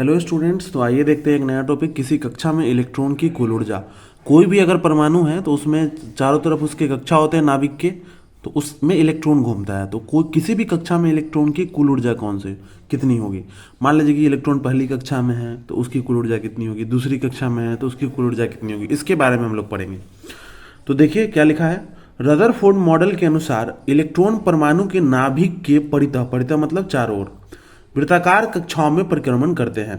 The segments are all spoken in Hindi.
हेलो स्टूडेंट्स, तो आइए देखते हैं एक नया टॉपिक। किसी कक्षा में इलेक्ट्रॉन की कुल ऊर्जा। कोई भी अगर परमाणु है तो उसमें चारों तरफ उसके कक्षा होते हैं नाभिक के, तो उसमें इलेक्ट्रॉन घूमता है। तो कोई किसी भी कक्षा में इलेक्ट्रॉन की कुल ऊर्जा कौन सी कितनी होगी। मान लीजिए कि इलेक्ट्रॉन पहली कक्षा में है तो उसकी कुल ऊर्जा कितनी होगी, दूसरी कक्षा में है तो उसकी कुल ऊर्जा कितनी होगी, इसके बारे में हम लोग पढ़ेंगे। तो देखिए क्या लिखा है। रदरफोर्ड मॉडल के अनुसार इलेक्ट्रॉन परमाणु के नाभिक के परितः परितः मतलब चारों ओर वृत्ताकार कक्षाओं में परिक्रमण करते हैं,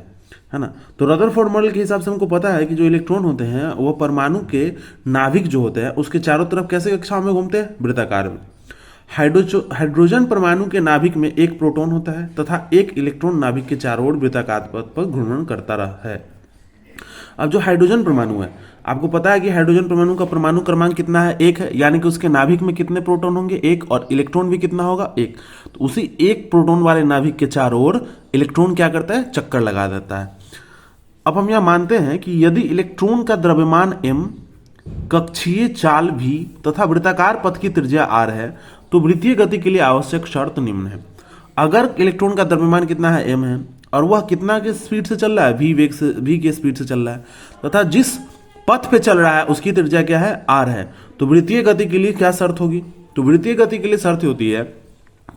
है ना। तो रदरफोर्ड मॉडल के हिसाब से हमको पता है कि जो इलेक्ट्रॉन होते हैं वो परमाणु के नाभिक जो होते हैं उसके चारों तरफ कैसे कक्षाओं में घूमते हैं, वृत्ताकार में। हाइड्रोजन परमाणु के नाभिक में एक प्रोटॉन होता है तथा एक इलेक्ट्रॉन नाभिक के चारों ओर वृत्ताकार पथ पर घूर्णन करता रहा है। अब जो हाइड्रोजन परमाणु है, आपको पता है कि हाइड्रोजन परमाणु का परमाणु क्रमांक कितना है, 1 है। यानी कि उसके नाभिक में कितने प्रोटॉन होंगे, 1, और इलेक्ट्रॉन भी कितना होगा, 1। तो उसी एक प्रोटॉन वाले नाभिक के चारों ओर इलेक्ट्रॉन क्या करता है, चक्कर लगा देता है। अब हम यह मानते हैं कि यदि इलेक्ट्रॉन का द्रव्यमान m, कक्षीय चाल v तथा वृत्ताकार पथ की त्रिज्या r है तो वृत्तीय गति के लिए आवश्यक शर्त निम्न है। अगर इलेक्ट्रॉन का द्रव्यमान कितना है, m है, और वह कितना के स्पीड से चल रहा है, v के स्पीड से चल रहा है, तथा जिस पथ पे चल रहा है उसकी त्रिज्या क्या है, r है, तो वृत्तीय गति के लिए क्या शर्त होगी। तो वृत्तीय गति के लिए शर्त होती है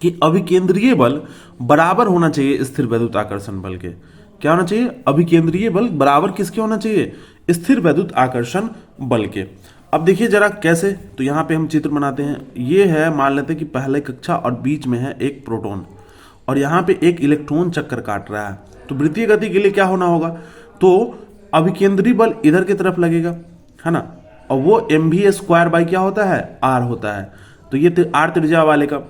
कि अभिकेंद्रीय बल बराबर होना चाहिए स्थिर वैद्युत आकर्षण बल के। क्या होना चाहिए, अभिकेंद्रीय बल बराबर किसके होना चाहिए, स्थिर वैद्युत आकर्षण बल के। अब देखिए जरा कैसे। तो यहाँ पे हम चित्र बनाते हैं। ये है, मान लेते हैं कि पहले कक्षा और बीच में है एक प्रोटॉन और यहाँ पे एक इलेक्ट्रॉन चक्कर काट रहा है। तो वृत्तीय गति के लिए क्या होना होगा, तो अभिकेंद्रीय बल इधर की तरफ लगेगा, है ना, और वो mv² बाई क्या होता है, r होता है। तो ये r त्रिज्या वाले का,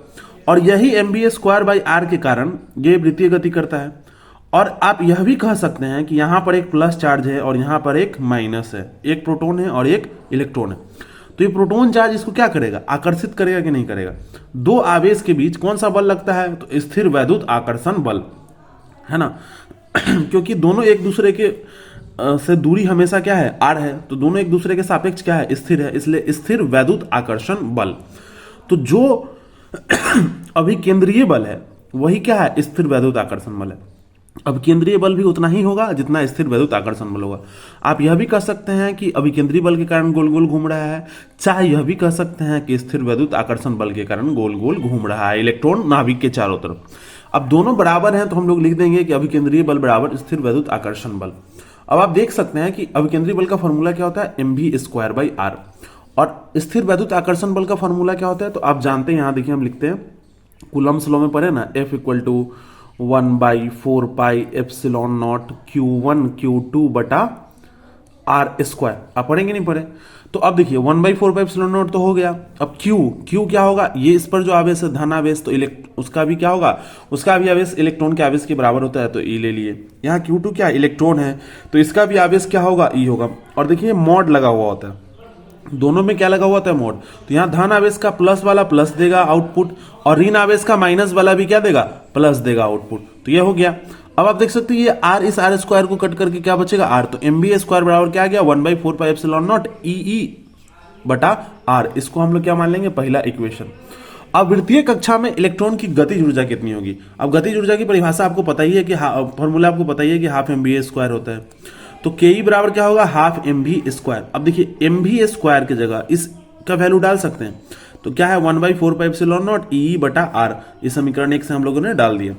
और यही mv² बाई r के कारण ये वृत्तीय गति करता है। और आप यह भी कह सकते हैं कि यहाँ पर एक प्लस चार्ज है और यहाँ पर एक माइनस है, एक प्रोटॉन है और एक इलेक्ट्रॉन है। तो ये प्रोटॉन चार्ज इसको क्या करेगा, आकर्षित करेगा कि नहीं करेगा। दो आवेश के बीच कौन सा बल लगता है, तो स्थिर वैद्युत आकर्षण बल, है ना। क्योंकि दोनों एक दूसरे के से दूरी हमेशा क्या है, r है, तो दोनों एक दूसरे के सापेक्ष क्या है, स्थिर है, इसलिए स्थिर वैद्युत आकर्षण बल। तो जो अभिकेंद्रीय बल है वही क्या है, स्थिर वैद्युत आकर्षण बल है। अब केंद्रीय बल भी उतना ही होगा जितना स्थिर वैद्युत आकर्षण बल होगा। आप यह भी कह सकते हैं कि अभिकेंद्रीय बल के कारण गोल गोल घूम रहा है, चाहे यह भी कह सकते हैं कि स्थिर वैद्युत आकर्षण बल के कारण गोल गोल घूम रहा है इलेक्ट्रॉन नाभिक के चारों तरफ। अब दोनों बराबर हैं तो हम लोग लिख देंगे कि अभिकेंद्रीय बल बराबर स्थिर वैद्युत आकर्षण बल। अब आप देख सकते हैं कि अभिकेंद्रीय बल का फॉर्मूला क्या होता है, mv² बाई r, और स्थिर वैद्युत आकर्षण बल का फॉर्मूला क्या होता है, तो आप जानते हैं, यहाँ देखिए हम लिखते हैं, कूलम्ब्स लॉ में पढ़े ना, F equal to 1/4 pi epsilon naught Q1 Q2 बटा r²। आप पढ़ेंगे नहीं पढ़े, तो अब देखिए 1/4 पाई एप्सिलॉन नॉट तो हो गया। अब Q क्या होगा, ये इस पर जो आवेश है धन आवेश, तो उसका भी क्या होगा, उसका भी आवेश इलेक्ट्रॉन के आवेश के बराबर होता है, तो E ले लिए। यहाँ Q2 क्या इलेक्ट्रॉन है तो इसका भी आवेश क्या होगा, E होगा। और देखिए मॉड लगा हुआ होता है, दोनों में क्या लगा हुआ था, मोड। तो यहाँ धन आवेश का प्लस वाला प्लस देगा आउटपुट, और ऋण आवेश का माइनस वाला भी क्या देगा, प्लस देगा आउटपुट। तो ये हो गया। अब आप देख सकते हैं ये r इस r² को कट करके क्या बचेगा, r। तो mv² बराबर क्या आ गया, 1/4 पाई एप्सिलॉन नॉट E बटा r। इसको हम लोग क्या मान लेंगे, पहला इक्वेशन। अब वृत्तीय कक्षा में इलेक्ट्रॉन की गतिज ऊर्जा कितनी होगी। अब गतिज ऊर्जा की परिभाषा आपको पता ही है कि फॉर्मूला आपको पता ही है कि हाफ mv² होता है। तो ke बराबर क्या होगा, हाफ mv²। अब देखिए mv² की जगह इसका वैल्यू डाल सकते हैं, तो क्या है 1/4 पाई एप्सिलॉन नॉट E बटा r। इस समीकरण 1 से हम लोगों ने डाल दिया।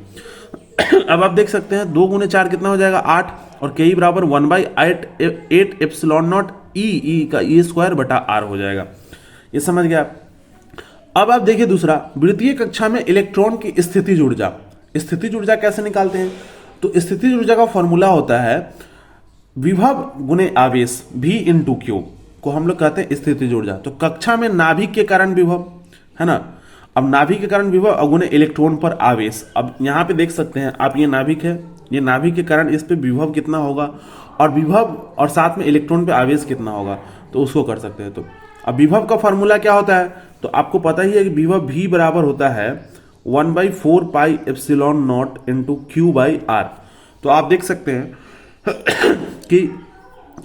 अब आप देख सकते हैं 2 × 4 कितना हो जाएगा, 8, और ke बराबर 1/8 एप्सिलॉन नॉट E का E² बटा r हो जाएगा। ये समझ गया। अब आप देखिए दूसरा, वृत्तीय कक्षा में इलेक्ट्रॉन की स्थितिज ऊर्जा। स्थितिज ऊर्जा कैसे निकालते हैं, तो स्थितिज ऊर्जा का फॉर्मूला होता है विभव गुणे आवेश v इंटू क्यू, को हम लोग कहते हैं स्थितिज ऊर्जा। तो कक्षा में नाभिक के कारण विभव, है ना। अब नाभिक के कारण विभव अगुणे इलेक्ट्रॉन पर आवेश। अब यहाँ पे देख सकते हैं आप, ये नाभिक है, ये नाभिक के कारण इस पे विभव कितना होगा, और विभव और साथ में इलेक्ट्रॉन पे आवेश कितना होगा, तो उसको कर सकते हैं। तो अब विभव का फॉर्मूला क्या होता है, तो आपको पता ही है कि विभव v बराबर होता है 1/4 pi epsilon not into Q by r। तो आप देख सकते हैं कि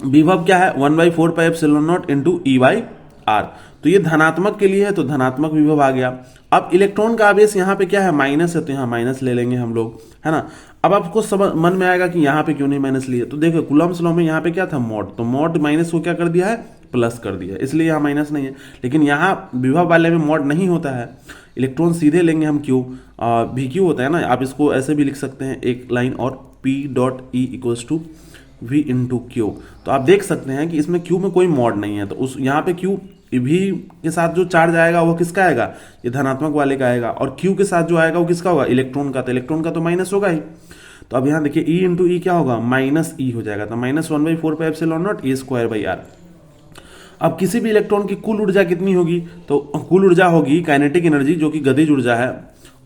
विभव क्या है, 1/4 pi epsilon not into E by r। तो ये धनात्मक के लिए है, तो धनात्मक विभव आ गया। अब इलेक्ट्रॉन का आवेश यहाँ पे क्या है, माइनस है, तो यहाँ माइनस ले लेंगे हम लोग, है ना। अब आपको समझ मन में आएगा कि यहाँ पे क्यों नहीं माइनस लिया। तो देखो कूलम्ब्स लॉ में यहाँ पे क्या था, मॉड, तो मॉड माइनस को क्या कर दिया है, प्लस कर दिया, इसलिए यहाँ माइनस नहीं है। लेकिन यहाँ विभव वाले में मॉड नहीं होता है, इलेक्ट्रॉन सीधे लेंगे हम क्यू, भी क्यू होता है ना, आप इसको ऐसे भी लिख सकते हैं एक लाइन और, P dot E equals to V into Q. तो आप देख सकते हैं कि इसमें क्यू में कोई मॉड नहीं है, तो उस यहाँ पे क्यू भी के साथ जो चार्ज आएगा वो किसका आएगा, ये धनात्मक वाले का आएगा, और क्यू के साथ जो आएगा वो किसका होगा, इलेक्ट्रॉन का, तो इलेक्ट्रॉन का तो माइनस होगा ही। तो अब यहाँ देखिए ई इंटू ई क्या होगा, माइनस ई हो जाएगा, तो minus 1/4 pi epsilon naught e square by r. अब किसी भी इलेक्ट्रॉन की कुल ऊर्जा कितनी होगी, तो कुल ऊर्जा होगी काइनेटिक एनर्जी जो कि गतिज ऊर्जा है,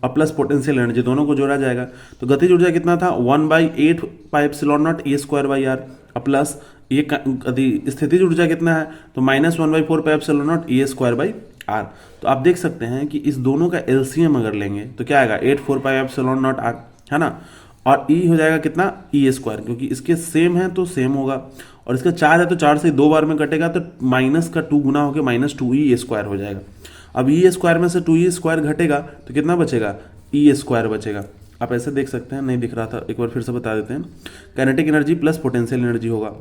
और प्लस पोटेंशियल एनर्जी, दोनों को जोड़ा जाएगा। तो गतिज ऊर्जा कितना था, 1/8 pi epsilon naught e square by r, plus ये स्थितिज ऊर्जा कितना है, तो minus 1/4 pi epsilon naught e square by r. तो आप देख सकते हैं कि इस दोनों का एलसीएम अगर लेंगे तो क्या आएगा, 8/4 पाई एप्सिलॉन नॉट आर, है ना, और ई हो जाएगा कितना, ई स्क्वायर, क्योंकि इसके सेम है तो सेम होगा, और इसका 4 है तो 4 से 2 बार में कटेगा, तो माइनस का 2 गुना होकर -2e स्क्वायर हो जाएगा। अब ई स्क्वायर में से 2e स्क्वायर घटेगा तो कितना बचेगा, ई स्क्वायर बचेगा। आप ऐसे देख सकते हैं, नहीं दिख रहा था, एक बार फिर से बता देते हैं, kinetic energy plus potential energy होगा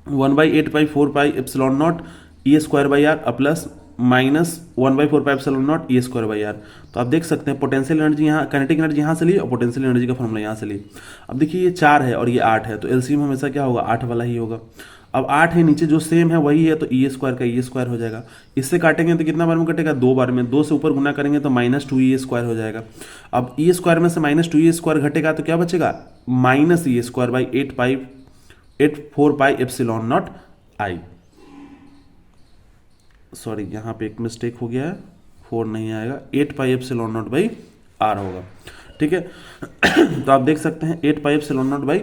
1/8 pi 4 pi epsilon naught e square by r, plus minus 1/4 pi epsilon naught e square by r. तो आप देख सकते हैं पोटेंशियल एनर्जी यहाँ, काइनेटिक एनर्जी यहाँ से ली और पोटेंशियल एनर्जी का फॉर्मूला यहाँ से ली। अब देखिए ये 4 है और ये 8 है, तो एलसीएम हमेशा क्या होगा, 8 वाला ही होगा। अब 8 है, नीचे जो सेम है वही है, तो ई स्क्वायर का ई स्क्वायर हो जाएगा। इससे काटेंगे तो कितना बार में कटेगा, 2 बार में, 2 से ऊपर गुना करेंगे तो -2e स्क्वायर हो जाएगा। अब ई स्क्वायर में से -2e स्क्वायर घटेगा तो क्या बचेगा, -e square by 8/4 pi epsilon not I. Sorry यहाँ पे एक मिस्टेक हो गया है, 4 नहीं आएगा, 8 pi epsilon naught by R होगा, ठीक है। तो आप देख सकते हैं 8 pi epsilon naught by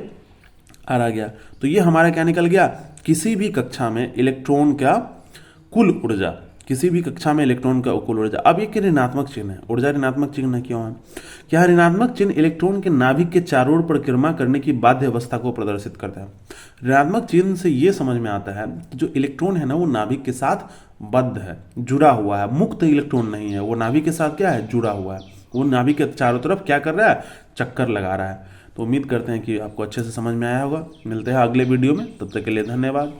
R आ गया। तो ये हमारा क्या निकल गया, किसी भी कक्षा में इलेक्ट्रॉन का कुल ऊर्जा, किसी भी कक्षा में इलेक्ट्रॉन का कुल ऊर्जा। अब ये ऋणात्मक चिन्ह है, ऊर्जा ऋणात्मक चिन्ह क्यों है, क्या ऋणात्मक चिन्ह इलेक्ट्रॉन के नाभिक के चारों ओर परिक्रमा करने की बाध्य अवस्था को प्रदर्शित करता है। ऋणात्मक चिन्ह से ये समझ में आता है कि जो इलेक्ट्रॉन है ना वो नाभिक के साथ बद्ध है, जुड़ा हुआ है, मुक्त इलेक्ट्रॉन नहीं है, वो नाभिक के साथ क्या है, जुड़ा हुआ है, वो नाभिक के चारों तरफ क्या कर रहा है, चक्कर लगा रहा है। तो उम्मीद करते हैं कि आपको अच्छे से समझ में आया होगा। मिलते हैं अगले वीडियो में, तब तक के लिए धन्यवाद।